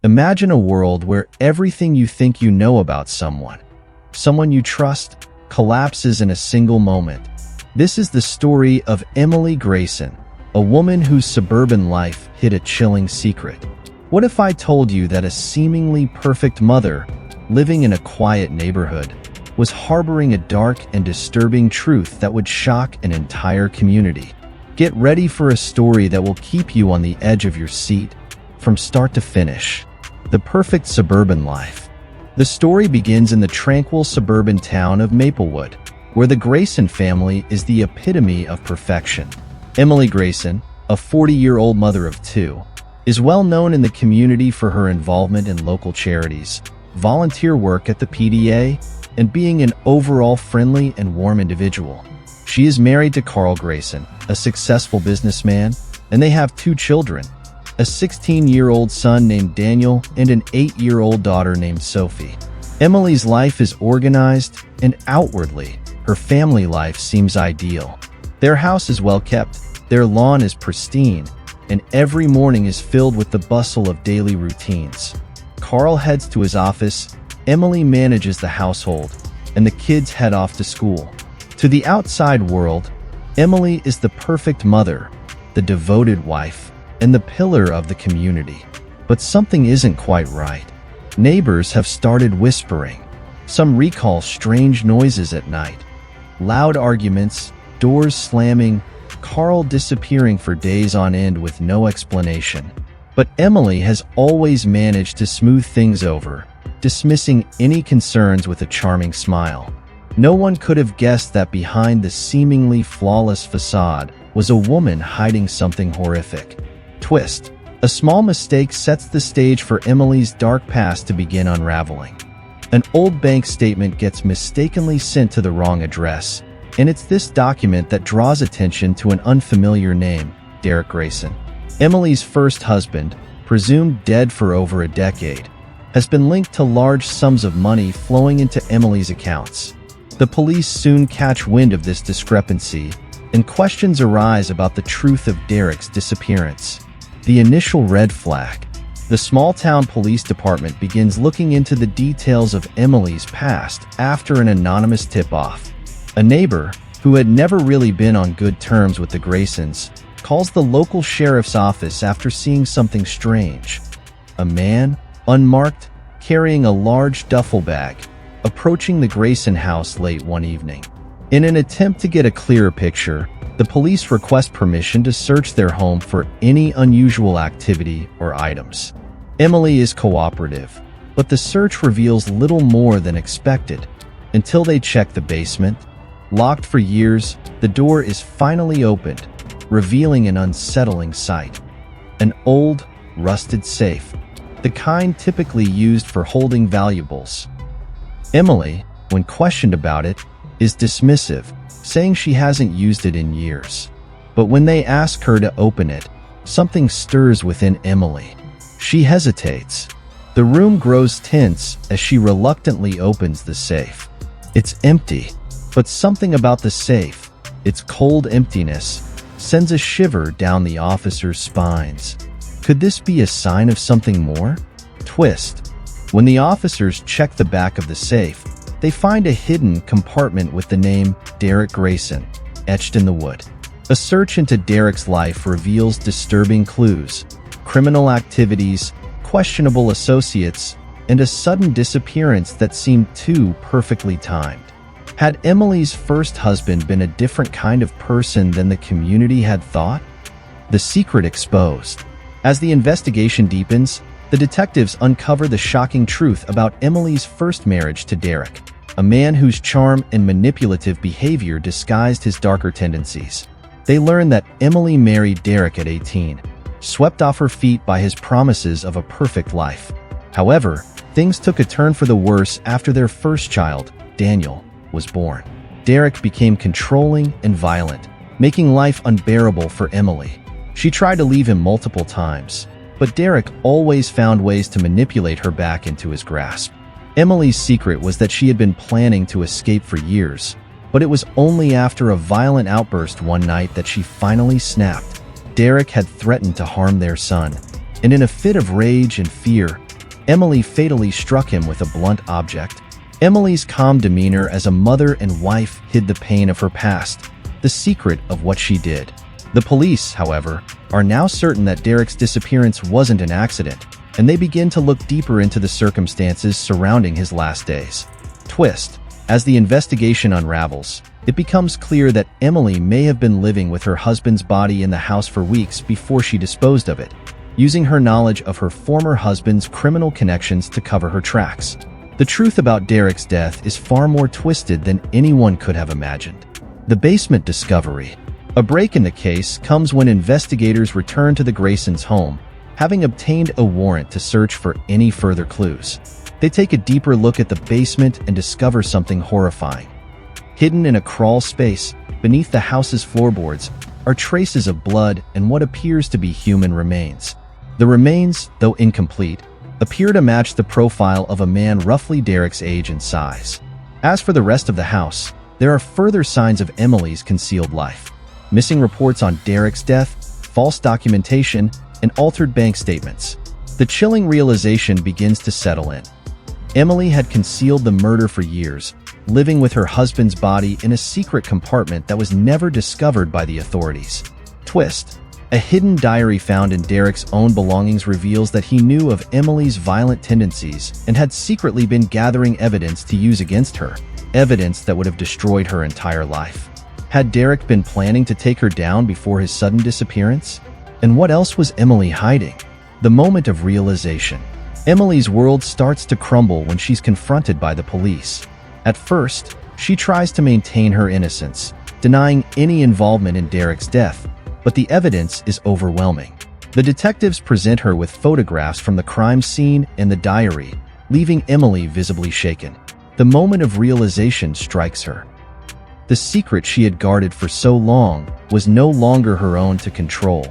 Imagine a world where everything you think you know about someone you trust, collapses in a single moment. This is the story of Emily Grayson, a woman whose suburban life hid a chilling secret. What if I told you that a seemingly perfect mother, living in a quiet neighborhood, was harboring a dark and disturbing truth that would shock an entire community? Get ready for a story that will keep you on the edge of your seat, from start to finish. The perfect suburban life. The story begins in the tranquil suburban town of Maplewood, where the Grayson family is the epitome of perfection. Emily Grayson, a 40-year-old mother of two, is well known in the community for her involvement in local charities, volunteer work at the PDA, and being an overall friendly and warm individual. She is married to Carl Grayson, a successful businessman, and they have two children, a 16-year-old son named Daniel and an 8-year-old daughter named Sophie. Emily's life is organized, and outwardly, her family life seems ideal. Their house is well kept, their lawn is pristine, and every morning is filled with the bustle of daily routines. Carl heads to his office, Emily manages the household, and the kids head off to school. To the outside world, Emily is the perfect mother, the devoted wife, and the pillar of the community. But something isn't quite right. Neighbors have started whispering. Some recall strange noises at night. Loud arguments, doors slamming, Carl disappearing for days on end with no explanation. But Emily has always managed to smooth things over, dismissing any concerns with a charming smile. No one could have guessed that behind the seemingly flawless facade was a woman hiding something horrific. Twist. A small mistake sets the stage for Emily's dark past to begin unraveling. An old bank statement gets mistakenly sent to the wrong address, and it's this document that draws attention to an unfamiliar name, Derek Grayson. Emily's first husband, presumed dead for over a decade, has been linked to large sums of money flowing into Emily's accounts. The police soon catch wind of this discrepancy, and questions arise about the truth of Derek's disappearance. The initial red flag. The small-town police department begins looking into the details of Emily's past after an anonymous tip-off. A neighbor, who had never really been on good terms with the Graysons, calls the local sheriff's office after seeing something strange. A man, unmarked, carrying a large duffel bag, approaching the Grayson house late one evening. In an attempt to get a clearer picture, the police request permission to search their home for any unusual activity or items. Emily is cooperative, but the search reveals little more than expected. Until they check the basement. Locked for years, the door is finally opened, revealing an unsettling sight. An old, rusted safe, the kind typically used for holding valuables. Emily, when questioned about it, is dismissive, saying she hasn't used it in years. But when they ask her to open it, something stirs within Emily. She hesitates. The room grows tense as she reluctantly opens the safe. It's empty, but something about the safe, its cold emptiness, sends a shiver down the officers' spines. Could this be a sign of something more? Twist. When the officers check the back of the safe, they find a hidden compartment with the name Derek Grayson etched in the wood. A search into Derek's life reveals disturbing clues, criminal activities, questionable associates, and a sudden disappearance that seemed too perfectly timed. Had Emily's first husband been a different kind of person than the community had thought? The secret exposed. As the investigation deepens, the detectives uncover the shocking truth about Emily's first marriage to Derek, a man whose charm and manipulative behavior disguised his darker tendencies. They learn that Emily married Derek at 18, swept off her feet by his promises of a perfect life. However, things took a turn for the worse after their first child, Daniel, was born. Derek became controlling and violent, making life unbearable for Emily. She tried to leave him multiple times, but Derek always found ways to manipulate her back into his grasp. Emily's secret was that she had been planning to escape for years, but it was only after a violent outburst one night that she finally snapped. Derek had threatened to harm their son, and in a fit of rage and fear, Emily fatally struck him with a blunt object. Emily's calm demeanor as a mother and wife hid the pain of her past, the secret of what she did. The police, however, are now certain that Derek's disappearance wasn't an accident, and they begin to look deeper into the circumstances surrounding his last days. Twist. As the investigation unravels, it becomes clear that Emily may have been living with her husband's body in the house for weeks before she disposed of it, using her knowledge of her former husband's criminal connections to cover her tracks. The truth about Derek's death is far more twisted than anyone could have imagined. The basement discovery. A break in the case comes when investigators return to the Graysons' home, having obtained a warrant to search for any further clues. They take a deeper look at the basement and discover something horrifying. Hidden in a crawl space beneath the house's floorboards are traces of blood and what appears to be human remains. The remains, though incomplete, appear to match the profile of a man roughly Derek's age and size. As for the rest of the house, there are further signs of Emily's concealed life. Missing reports on Derek's death, false documentation, and altered bank statements. The chilling realization begins to settle in. Emily had concealed the murder for years, living with her husband's body in a secret compartment that was never discovered by the authorities. Twist. A hidden diary found in Derek's own belongings reveals that he knew of Emily's violent tendencies and had secretly been gathering evidence to use against her, evidence that would have destroyed her entire life. Had Derek been planning to take her down before his sudden disappearance? And what else was Emily hiding? The moment of realization. Emily's world starts to crumble when she's confronted by the police. At first, she tries to maintain her innocence, denying any involvement in Derek's death, but the evidence is overwhelming. The detectives present her with photographs from the crime scene and the diary, leaving Emily visibly shaken. The moment of realization strikes her. The secret she had guarded for so long was no longer her own to control.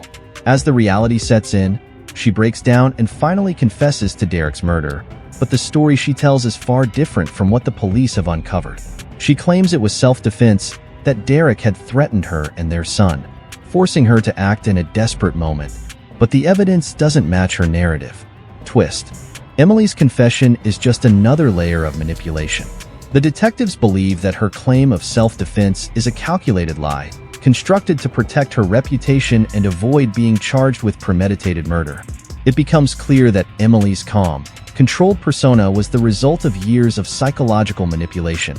As the reality sets in, she breaks down and finally confesses to Derek's murder, but the story she tells is far different from what the police have uncovered. She claims it was self-defense, that Derek had threatened her and their son, forcing her to act in a desperate moment. But the evidence doesn't match her narrative. Twist. Emily's confession is just another layer of manipulation. The detectives believe that her claim of self-defense is a calculated lie, constructed to protect her reputation and avoid being charged with premeditated murder. It becomes clear that Emily's calm, controlled persona was the result of years of psychological manipulation,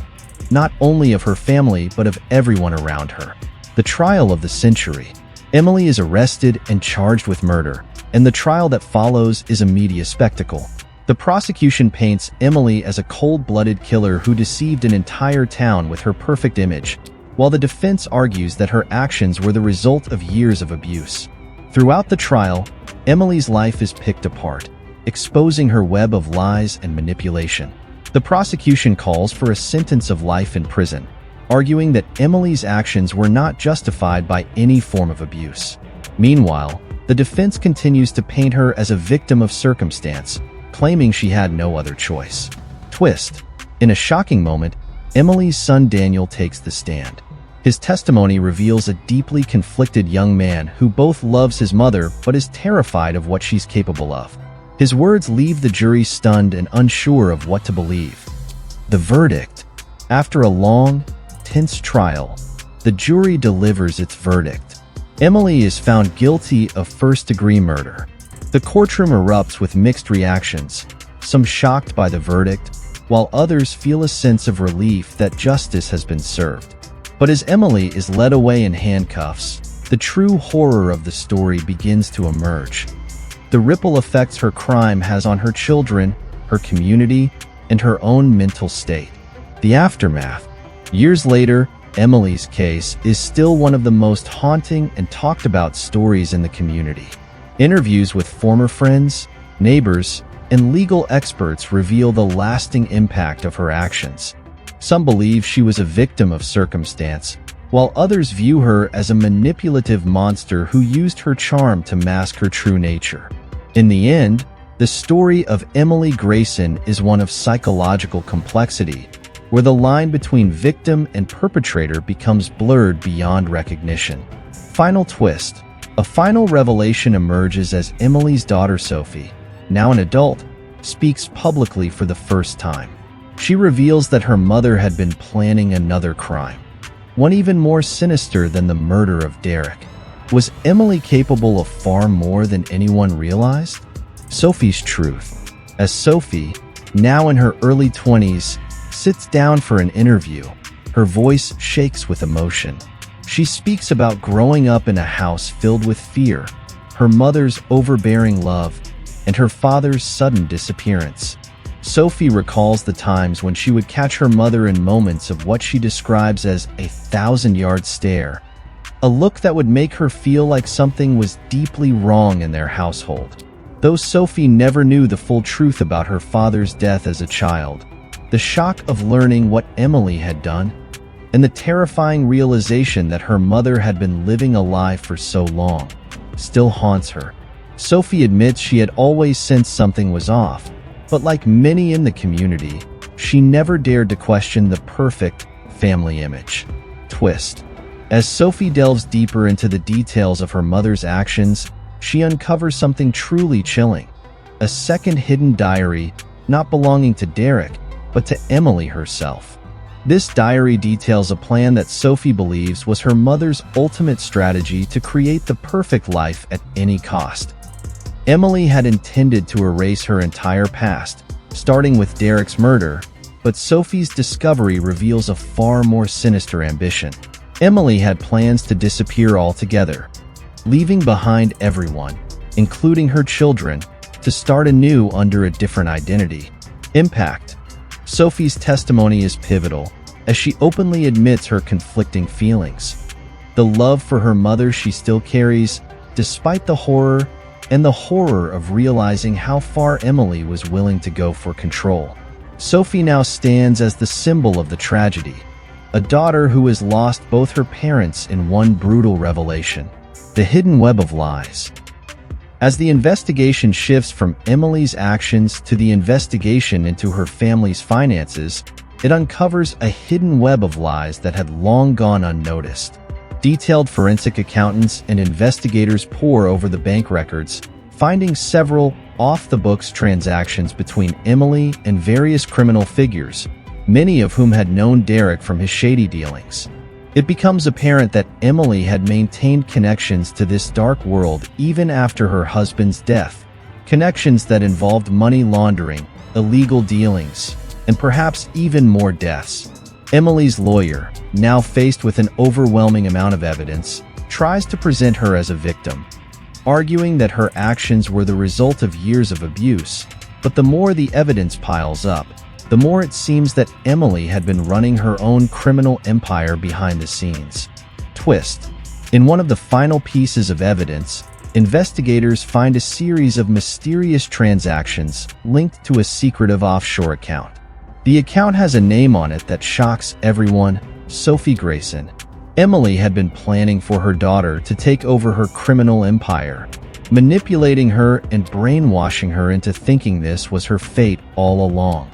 not only of her family but of everyone around her. The trial of the century. Emily is arrested and charged with murder, and the trial that follows is a media spectacle. The prosecution paints Emily as a cold-blooded killer who deceived an entire town with her perfect image, while the defense argues that her actions were the result of years of abuse. Throughout the trial, Emily's life is picked apart, exposing her web of lies and manipulation. The prosecution calls for a sentence of life in prison, arguing that Emily's actions were not justified by any form of abuse. Meanwhile, the defense continues to paint her as a victim of circumstance, claiming she had no other choice. Twist. In a shocking moment, Emily's son Daniel takes the stand. His testimony reveals a deeply conflicted young man who both loves his mother but is terrified of what she's capable of. His words leave the jury stunned and unsure of what to believe. The verdict. After a long, tense trial, the jury delivers its verdict. Emily is found guilty of first-degree murder. The courtroom erupts with mixed reactions, some shocked by the verdict, while others feel a sense of relief that justice has been served. But as Emily is led away in handcuffs, the true horror of the story begins to emerge. The ripple effects her crime has on her children, her community, and her own mental state. The aftermath. Years later, Emily's case is still one of the most haunting and talked about stories in the community. Interviews with former friends, neighbors, and legal experts reveal the lasting impact of her actions. Some believe she was a victim of circumstance, while others view her as a manipulative monster who used her charm to mask her true nature. In the end, the story of Emily Grayson is one of psychological complexity, where the line between victim and perpetrator becomes blurred beyond recognition. Final twist. A final revelation emerges as Emily's daughter Sophie, now an adult, speaks publicly for the first time. She reveals that her mother had been planning another crime, one even more sinister than the murder of Derek. Was Emily capable of far more than anyone realized? Sophie's truth. As Sophie, now in her early 20s, sits down for an interview, her voice shakes with emotion. She speaks about growing up in a house filled with fear, her mother's overbearing love, and her father's sudden disappearance. Sophie recalls the times when she would catch her mother in moments of what she describes as a 1,000-yard stare, a look that would make her feel like something was deeply wrong in their household. Though Sophie never knew the full truth about her father's death as a child, the shock of learning what Emily had done, and the terrifying realization that her mother had been living a lie for so long, still haunts her. Sophie admits she had always sensed something was off, but like many in the community, she never dared to question the perfect family image. Twist. As Sophie delves deeper into the details of her mother's actions, she uncovers something truly chilling. A second hidden diary, not belonging to Derek, but to Emily herself. This diary details a plan that Sophie believes was her mother's ultimate strategy to create the perfect life at any cost. Emily had intended to erase her entire past, starting with Derek's murder, but Sophie's discovery reveals a far more sinister ambition. Emily had plans to disappear altogether, leaving behind everyone, including her children, to start anew under a different identity. Impact. Sophie's testimony is pivotal, as she openly admits her conflicting feelings. The love for her mother she still carries, despite the horror of realizing how far Emily was willing to go for control. Sophie now stands as the symbol of the tragedy, a daughter who has lost both her parents in one brutal revelation. The hidden web of lies. As the investigation shifts from Emily's actions to the investigation into her family's finances, it uncovers a hidden web of lies that had long gone unnoticed. Detailed forensic accountants and investigators pore over the bank records, finding several off-the-books transactions between Emily and various criminal figures, many of whom had known Derek from his shady dealings. It becomes apparent that Emily had maintained connections to this dark world even after her husband's death, connections that involved money laundering, illegal dealings, and perhaps even more deaths. Emily's lawyer, now faced with an overwhelming amount of evidence, tries to present her as a victim, arguing that her actions were the result of years of abuse. But the more the evidence piles up, the more it seems that Emily had been running her own criminal empire behind the scenes. Twist. In one of the final pieces of evidence, investigators find a series of mysterious transactions linked to a secretive offshore account. The account has a name on it that shocks everyone: Sophie Grayson. Emily had been planning for her daughter to take over her criminal empire, manipulating her and brainwashing her into thinking this was her fate all along.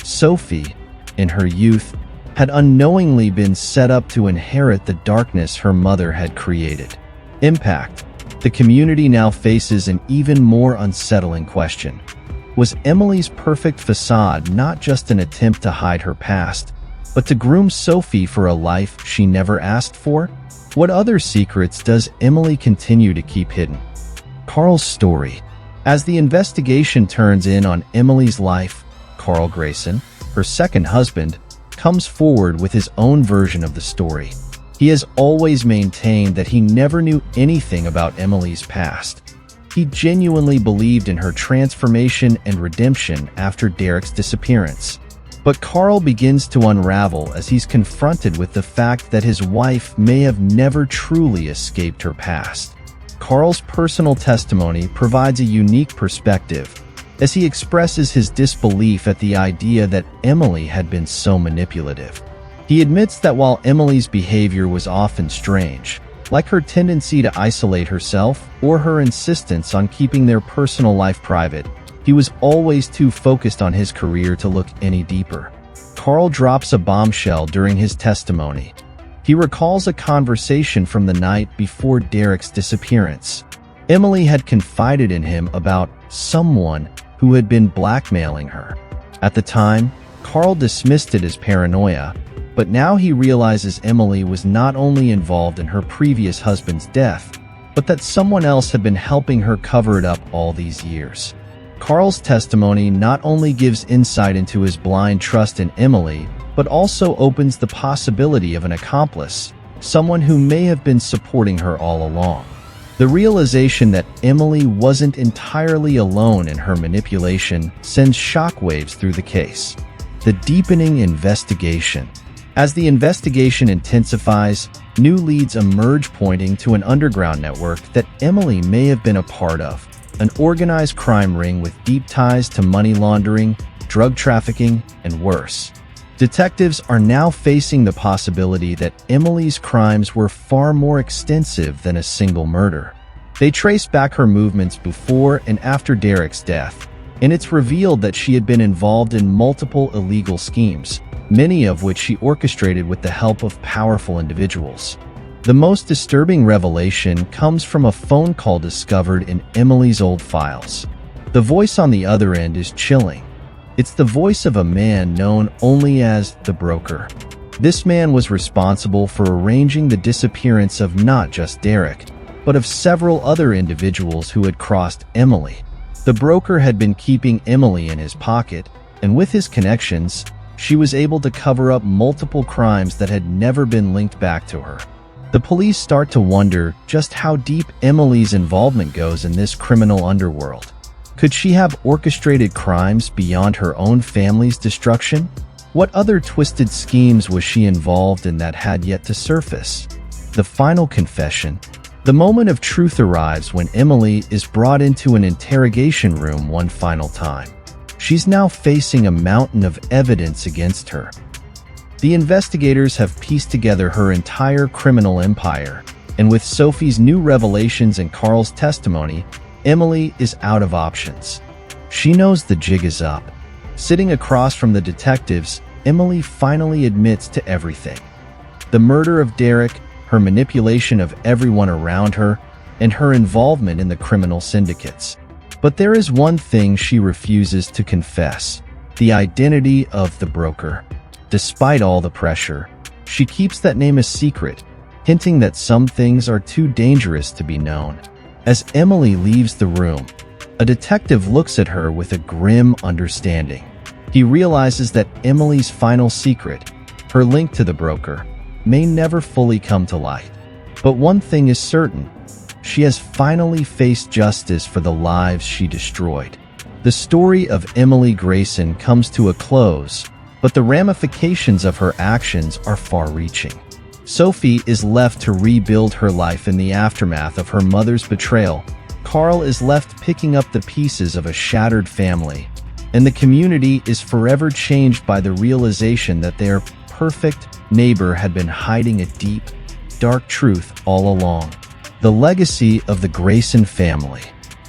Sophie, in her youth, had unknowingly been set up to inherit the darkness her mother had created. Impact. The community now faces an even more unsettling question. Was Emily's perfect facade not just an attempt to hide her past, but to groom Sophie for a life she never asked for? What other secrets does Emily continue to keep hidden? Carl's story. As the investigation turns in on Emily's life, Carl Grayson, her second husband, comes forward with his own version of the story. He has always maintained that he never knew anything about Emily's past. He genuinely believed in her transformation and redemption after Derek's disappearance. But Carl begins to unravel as he's confronted with the fact that his wife may have never truly escaped her past. Carl's personal testimony provides a unique perspective, as he expresses his disbelief at the idea that Emily had been so manipulative. He admits that while Emily's behavior was often strange, like her tendency to isolate herself or her insistence on keeping their personal life private, he was always too focused on his career to look any deeper. Carl drops a bombshell during his testimony. He recalls a conversation from the night before Derek's disappearance. Emily had confided in him about someone who had been blackmailing her. At the time, Carl dismissed it as paranoia, but now he realizes Emily was not only involved in her previous husband's death, but that someone else had been helping her cover it up all these years. Carl's testimony not only gives insight into his blind trust in Emily, but also opens the possibility of an accomplice, someone who may have been supporting her all along. The realization that Emily wasn't entirely alone in her manipulation sends shockwaves through the case. The Deepening Investigation. As the investigation intensifies, new leads emerge pointing to an underground network that Emily may have been a part of, an organized crime ring with deep ties to money laundering, drug trafficking, and worse. Detectives are now facing the possibility that Emily's crimes were far more extensive than a single murder. They trace back her movements before and after Derek's death, and it's revealed that she had been involved in multiple illegal schemes, many of which she orchestrated with the help of powerful individuals. The most disturbing revelation comes from a phone call discovered in Emily's old files. The voice on the other end is chilling. It's the voice of a man known only as the broker. This man was responsible for arranging the disappearance of not just Derek, but of several other individuals who had crossed Emily. The broker had been keeping Emily in his pocket, and with his connections, she was able to cover up multiple crimes that had never been linked back to her. The police start to wonder just how deep Emily's involvement goes in this criminal underworld. Could she have orchestrated crimes beyond her own family's destruction? What other twisted schemes was she involved in that had yet to surface? The final confession. The moment of truth arrives when Emily is brought into an interrogation room one final time. She's now facing a mountain of evidence against her. The investigators have pieced together her entire criminal empire, and with Sophie's new revelations and Carl's testimony, Emily is out of options. She knows the jig is up. Sitting across from the detectives, Emily finally admits to everything. The murder of Derek, her manipulation of everyone around her, and her involvement in the criminal syndicates. But there is one thing she refuses to confess: the identity of the broker. Despite all the pressure, she keeps that name a secret, hinting that some things are too dangerous to be known. As Emily leaves the room, a detective looks at her with a grim understanding. He realizes that Emily's final secret, her link to the broker, may never fully come to light. But one thing is certain: she has finally faced justice for the lives she destroyed. The story of Emily Grayson comes to a close, but the ramifications of her actions are far-reaching. Sophie is left to rebuild her life in the aftermath of her mother's betrayal. Carl is left picking up the pieces of a shattered family, and the community is forever changed by the realization that their perfect neighbor had been hiding a deep, dark truth all along. The legacy of the Grayson family.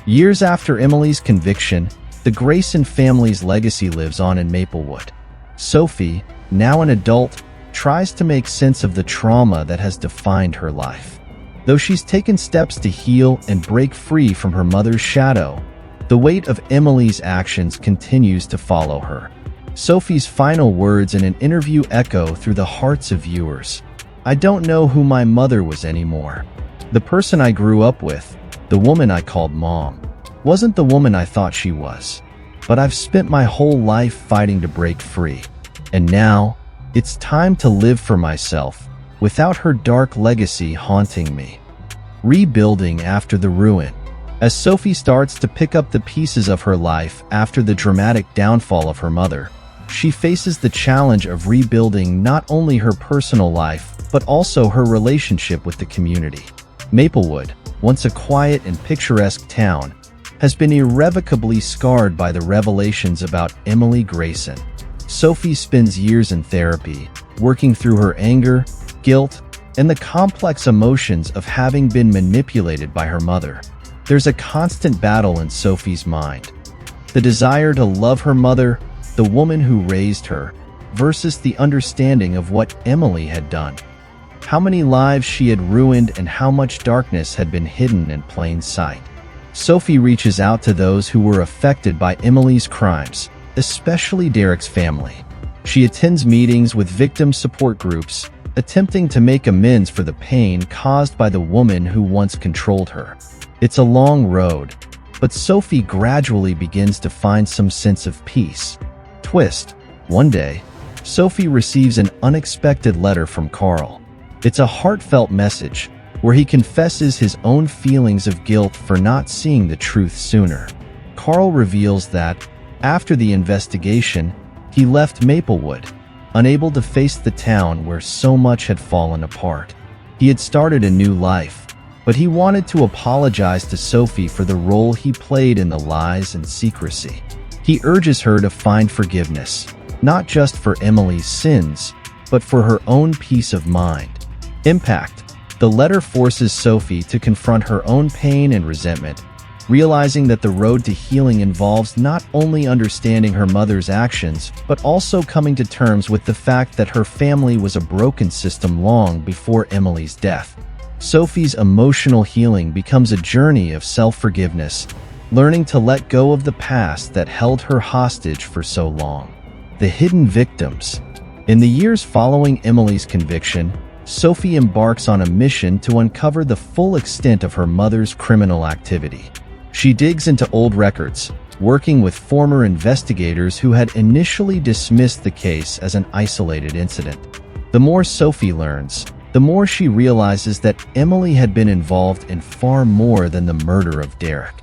Years after Emily's conviction, the Grayson family's legacy lives on in Maplewood. Sophie, now an adult, tries to make sense of the trauma that has defined her life. Though she's taken steps to heal and break free from her mother's shadow, the weight of Emily's actions continues to follow her. Sophie's final words in an interview echo through the hearts of viewers. "I don't know who my mother was anymore. The person I grew up with, the woman I called mom, wasn't the woman I thought she was. But I've spent my whole life fighting to break free. And now, it's time to live for myself, without her dark legacy haunting me." Rebuilding after the ruin. As Sophie starts to pick up the pieces of her life after the dramatic downfall of her mother, she faces the challenge of rebuilding not only her personal life, but also her relationship with the community. Maplewood, once a quiet and picturesque town, has been irrevocably scarred by the revelations about Emily Grayson. Sophie spends years in therapy, working through her anger, guilt, and the complex emotions of having been manipulated by her mother. There's a constant battle in Sophie's mind. The desire to love her mother, the woman who raised her, versus the understanding of what Emily had done. How many lives she had ruined and how much darkness had been hidden in plain sight. Sophie reaches out to those who were affected by Emily's crimes, especially Derek's family. She attends meetings with victim support groups, attempting to make amends for the pain caused by the woman who once controlled her. It's a long road, but Sophie gradually begins to find some sense of peace. Twist. One day, Sophie receives an unexpected letter from Carl. It's a heartfelt message where he confesses his own feelings of guilt for not seeing the truth sooner. Carl reveals that, after the investigation, he left Maplewood, unable to face the town where so much had fallen apart. He had started a new life, but he wanted to apologize to Sophie for the role he played in the lies and secrecy. He urges her to find forgiveness, not just for Emily's sins, but for her own peace of mind. Impact. The letter forces Sophie to confront her own pain and resentment, realizing that the road to healing involves not only understanding her mother's actions, but also coming to terms with the fact that her family was a broken system long before Emily's death. Sophie's emotional healing becomes a journey of self-forgiveness, learning to let go of the past that held her hostage for so long. The hidden victims. In the years following Emily's conviction, Sophie embarks on a mission to uncover the full extent of her mother's criminal activity. She digs into old records, working with former investigators who had initially dismissed the case as an isolated incident. The more Sophie learns, the more she realizes that Emily had been involved in far more than the murder of Derek.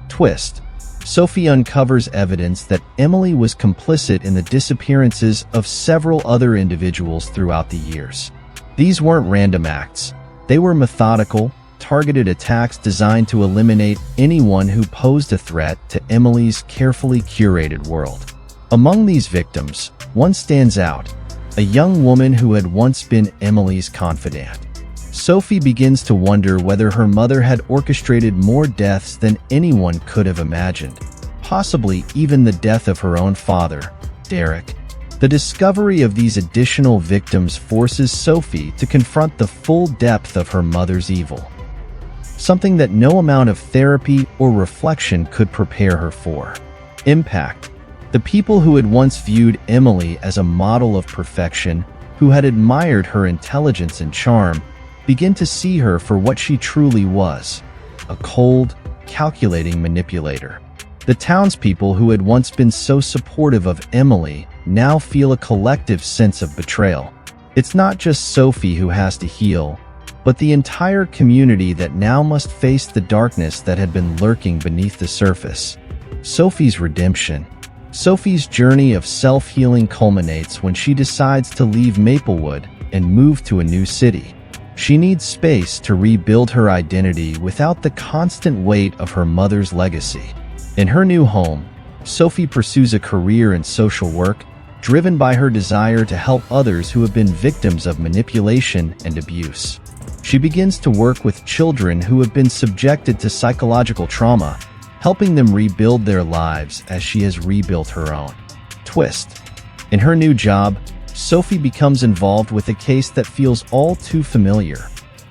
Twist. Sophie uncovers evidence that Emily was complicit in the disappearances of several other individuals throughout the years. These weren't random acts. They were methodical, targeted attacks designed to eliminate anyone who posed a threat to Emily's carefully curated world. Among these victims, one stands out, a young woman who had once been Emily's confidant. Sophie begins to wonder whether her mother had orchestrated more deaths than anyone could have imagined, possibly even the death of her own father, Derek. The discovery of these additional victims forces Sophie to confront the full depth of her mother's evil, something that no amount of therapy or reflection could prepare her for. Impact. The people who had once viewed Emily as a model of perfection, who had admired her intelligence and charm, begin to see her for what she truly was, a cold, calculating manipulator. The townspeople who had once been so supportive of Emily now feel a collective sense of betrayal. It's not just Sophie who has to heal, but the entire community that now must face the darkness that had been lurking beneath the surface. Sophie's redemption. Sophie's journey of self-healing culminates when she decides to leave Maplewood and move to a new city. She needs space to rebuild her identity without the constant weight of her mother's legacy. In her new home, Sophie pursues a career in social work, driven by her desire to help others who have been victims of manipulation and abuse. She begins to work with children who have been subjected to psychological trauma, helping them rebuild their lives as she has rebuilt her own. Twist. In her new job, Sophie becomes involved with a case that feels all too familiar.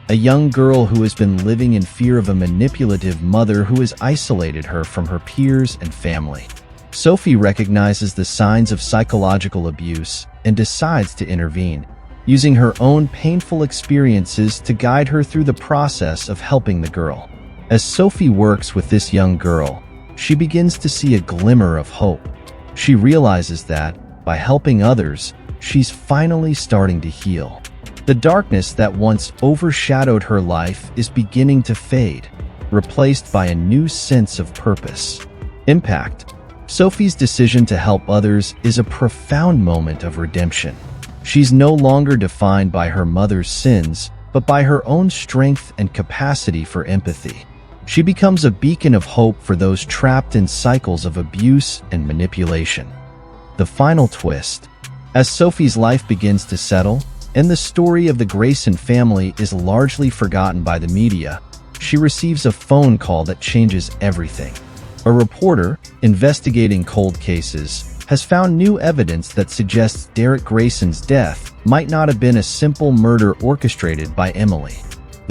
A young girl who has been living in fear of a manipulative mother who has isolated her from her peers and family. Sophie recognizes the signs of psychological abuse and decides to intervene, using her own painful experiences to guide her through the process of helping the girl. As Sophie works with this young girl, she begins to see a glimmer of hope. She realizes that, by helping others, she's finally starting to heal. The darkness that once overshadowed her life is beginning to fade, replaced by a new sense of purpose. Impact. Sophie's decision to help others is a profound moment of redemption. She's no longer defined by her mother's sins, but by her own strength and capacity for empathy. She becomes a beacon of hope for those trapped in cycles of abuse and manipulation. The final twist. As Sophie's life begins to settle, and the story of the Grayson family is largely forgotten by the media, she receives a phone call that changes everything. A reporter, investigating cold cases, has found new evidence that suggests Derek Grayson's death might not have been a simple murder orchestrated by Emily.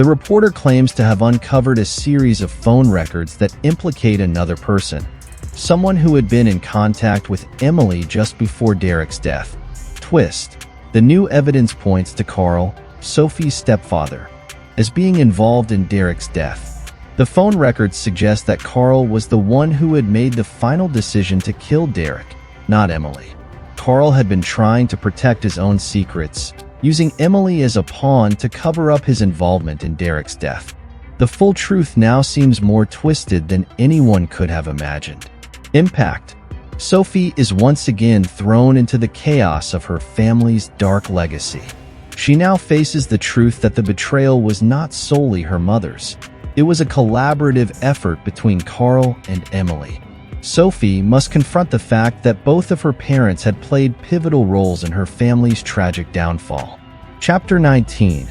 The reporter claims to have uncovered a series of phone records that implicate another person, someone who had been in contact with Emily just before Derek's death. Twist: the new evidence points to Carl, Sophie's stepfather, as being involved in Derek's death. The phone records suggest that Carl was the one who had made the final decision to kill Derek, not Emily. Carl had been trying to protect his own secrets, using Emily as a pawn to cover up his involvement in Derek's death. The full truth now seems more twisted than anyone could have imagined. Impact: Sophie is once again thrown into the chaos of her family's dark legacy. She now faces the truth that the betrayal was not solely her mother's. It was a collaborative effort between Carl and Emily. Sophie must confront the fact that both of her parents had played pivotal roles in her family's tragic downfall. Chapter 19: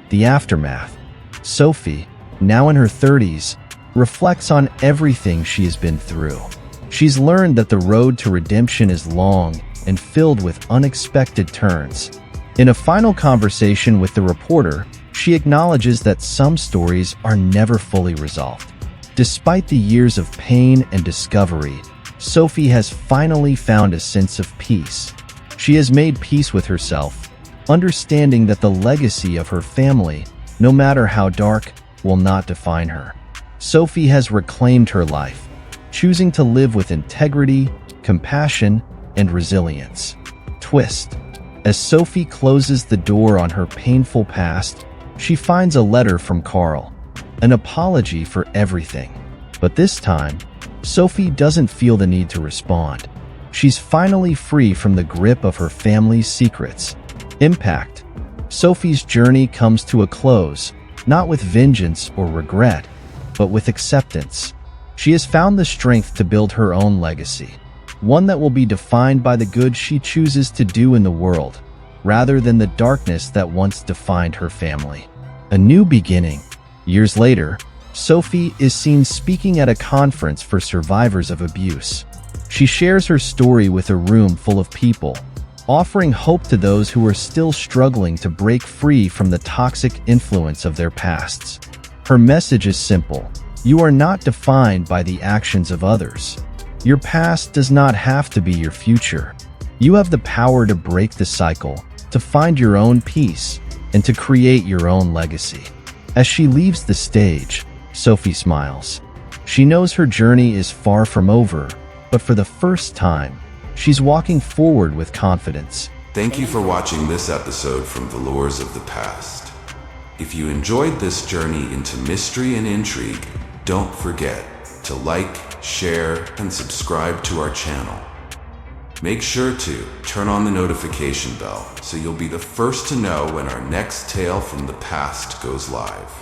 The Aftermath. Sophie, now in her 30s, reflects on everything she has been through. She's learned that the road to redemption is long and filled with unexpected turns. In a final conversation with the reporter, she acknowledges that some stories are never fully resolved. Despite the years of pain and discovery, Sophie has finally found a sense of peace. She has made peace with herself, understanding that the legacy of her family, no matter how dark, will not define her. Sophie has reclaimed her life, choosing to live with integrity, compassion, and resilience. Twist: as Sophie closes the door on her painful past, she finds a letter from Carl, an apology for everything. But this time, Sophie doesn't feel the need to respond. She's finally free from the grip of her family's secrets. Impact: Sophie's journey comes to a close, not with vengeance or regret, but with acceptance. She has found the strength to build her own legacy, one that will be defined by the good she chooses to do in the world, rather than the darkness that once defined her family. A new beginning. Years later, Sophie is seen speaking at a conference for survivors of abuse. She shares her story with a room full of people, offering hope to those who are still struggling to break free from the toxic influence of their pasts. Her message is simple: you are not defined by the actions of others. Your past does not have to be your future. You have the power to break the cycle, to find your own peace, and to create your own legacy. As she leaves the stage, Sophie smiles. She knows her journey is far from over, but for the first time, she's walking forward with confidence. Thank you for watching this episode from The Lures of the Past. If you enjoyed this journey into mystery and intrigue, don't forget to like, share, and subscribe to our channel. Make sure to turn on the notification bell so you'll be the first to know when our next tale from the past goes live.